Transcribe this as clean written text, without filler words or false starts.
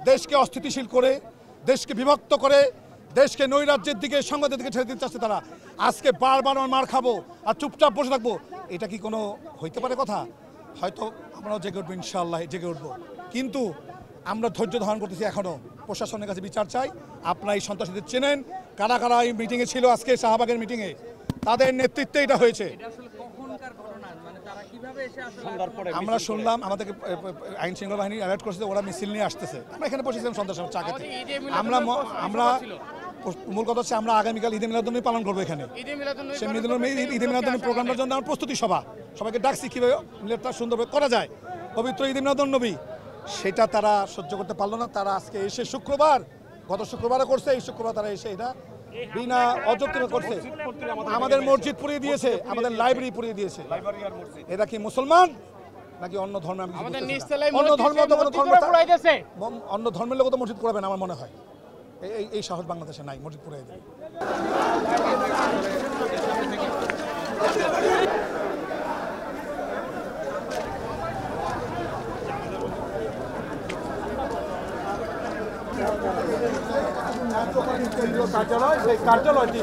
দেশকে অস্থিতিশীল করে, দেশকে বিভক্ত করে, দেশকে নৈরাজ্যের দিকে, সংঘাতের দিকে ঠেলে দিতে চাচ্ছে তারা। আজকে বারবার মার খাবো আর চুপচাপ বসে থাকবো, এটা কি কোনো হইতে পারে কথা? হয়তো আমরাও জেগে উঠবো, ইনশাআল্লাহ জেগে উঠবো, কিন্তু আমরা ধৈর্য ধারণ করতেছি। এখনও প্রশাসনের কাছে বিচার চাই। আপনারা এই সন্ত্রাসীদের চেনেন, কারা কারা এই মিটিংয়ে ছিল, আজকে শাহবাগের মিটিংয়ে তাদের নেতৃত্বে এটা হয়েছে। আমরা শুনলাম আমাদেরকে আইন শৃঙ্খলা বাহিনী অ্যালার্ট করেছে, ওরা মিছিল নিয়ে আসতেছে। আমরা এখানে বসেছিলাম সন্ধ্যার সময় চা খেতে। আমরা মূল কথা হচ্ছে আমরা আগামীকাল ঈদে মিলাদুন্নবী পালন করবো এখানে। ঈদে মিলাদুন্নবী প্রোগ্রামটার জন্য আমরা প্রস্তুতি সভা সবাইকে ডাকছি, কীভাবে মিলাদটা সুন্দরভাবে করা যায়, পবিত্র ঈদে মিলাদুন্নবী, সেটা তারা সহ্য করতে পারলো না। তারা আজকে এসে শুক্রবার, গত শুক্রবারও করছে, এই শুক্রবার তারা এসে এটা বিনা অযৌক্তিক করছে। আমাদের মসজিদ পুড়িয়ে দিয়েছে, আমাদের লাইব্রেরি পুড়িয়ে দিয়েছে। এরা কি মুসলমান নাকি অন্য ধর্ম? অন্য ধর্মের লোক তো মসজিদ পুরাবেন আমার মনে হয়। এই সাহস বাংলাদেশে নাই, মসজিদ পুড়িয়ে দেয়। কার্যালয়, সেই কার্যালয়টি